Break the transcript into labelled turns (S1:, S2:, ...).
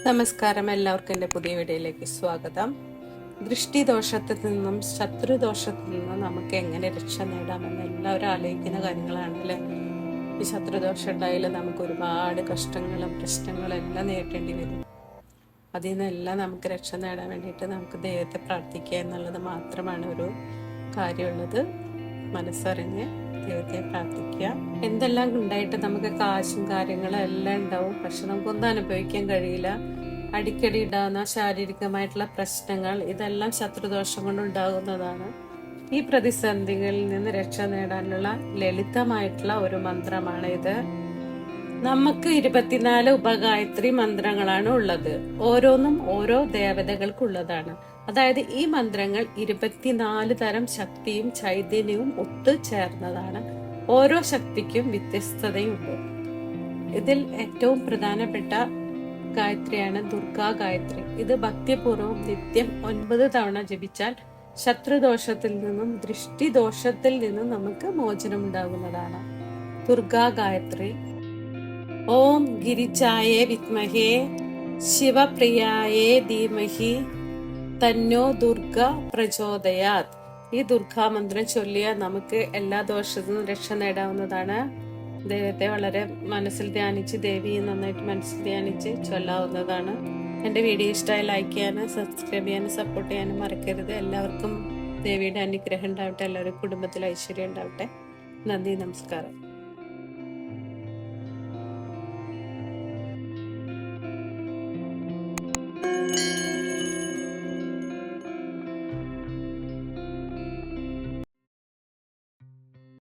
S1: നമസ്കാരം, എല്ലാവർക്കും എൻ്റെ പുതിയ വീഡിയോയിലേക്ക് സ്വാഗതം. ദൃഷ്ടിദോഷത്തിൽ നിന്നും ശത്രുദോഷത്തിൽ നിന്നും നമുക്ക് എങ്ങനെ രക്ഷ നേടാമെന്ന് എല്ലാവരും ആലോചിക്കുന്ന കാര്യങ്ങളാണ് അല്ലേ. ഈ ശത്രുദോഷം ഉണ്ടായാലും നമുക്ക് ഒരുപാട് കഷ്ടങ്ങളും പ്രശ്നങ്ങളും എല്ലാം നേരിടേണ്ടി വരും. അതിൽ നിന്നെല്ലാം നമുക്ക് രക്ഷ നേടാൻ വേണ്ടിയിട്ട് നമുക്ക് ദൈവത്തെ പ്രാർത്ഥിക്കുക എന്നുള്ളത് മാത്രമാണ് ഒരു കാര്യമുള്ളത്. മനസ്സറിഞ്ഞ് ദൈവത്തെ പ്രാർത്ഥിക്കുക. എന്തെല്ലാം ഉണ്ടായിട്ട് നമുക്ക് കാശും കാര്യങ്ങളും എല്ലാം ഉണ്ടാവും, പക്ഷെ നമുക്കൊന്നും അനുഭവിക്കാൻ കഴിയില്ല. അടിക്കടി ഉണ്ടാകുന്ന ശാരീരികമായിട്ടുള്ള പ്രശ്നങ്ങൾ ഇതെല്ലാം ശത്രുദോഷം കൊണ്ടുണ്ടാകുന്നതാണ്. ഈ പ്രതിസന്ധികളിൽ നിന്ന് രക്ഷ നേടാനുള്ള ലളിതമായിട്ടുള്ള ഒരു മന്ത്രമാണ് ഇത്. നമുക്ക് 24 ഉപഗായത്രി മന്ത്രങ്ങളാണ് ഉള്ളത്. ഓരോന്നും ഓരോ ദേവതകൾക്കുള്ളതാണ്. അതായത് ഈ മന്ത്രങ്ങൾ 24 തരം ശക്തിയും ചൈതന്യവും ഒത്തു ചേർന്നതാണ്. ഓരോ ശക്തിക്കും വ്യത്യസ്തതയുണ്ട്. ഇതിൽ ഏറ്റവും പ്രധാനപ്പെട്ട ഗായത്രിയാണ് ദുർഗാ ഗായത്രി. ഇത് ഭക്തിപൂർവ്വം നിത്യം 9 തവണ ജപിച്ചാൽ ശത്രുദോഷത്തിൽ നിന്നും ദൃഷ്ടിദോഷത്തിൽ നിന്നും നമുക്ക് മോചനം ഉണ്ടാകുന്നതാണ്. ദുർഗാ ഗായത്രി. ഓം ഗിരിജായേ വിദ്മഹേ ശിവപ്രിയായേ ധീമഹി തന്നോ ദുർഗ പ്രചോദയാത്. ഈ ദുർഗാമന്ത്രം ചൊല്ലിയ നമുക്ക് എല്ലാ ദോഷത്തിൽ നിന്നും രക്ഷ നേടാവുന്നതാണ്. ദൈവത്തെ വളരെ മനസ്സിൽ ധ്യാനിച്ച്, ദേവിയെ നന്നായിട്ട് മനസ്സിൽ ധ്യാനിച്ച് ചൊല്ലാവുന്നതാണ്. എൻ്റെ വീഡിയോ ഇഷ്ടമായി ലൈക്ക് ചെയ്യാനും സബ്സ്ക്രൈബ് ചെയ്യാനും സപ്പോർട്ട് ചെയ്യാനും മറക്കരുത്. എല്ലാവർക്കും ദേവിയുടെ അനുഗ്രഹം ഉണ്ടാവട്ടെ. എല്ലാവരും കുടുംബത്തിൽ ഐശ്വര്യം ഉണ്ടാവട്ടെ. നന്ദി, നമസ്കാരം.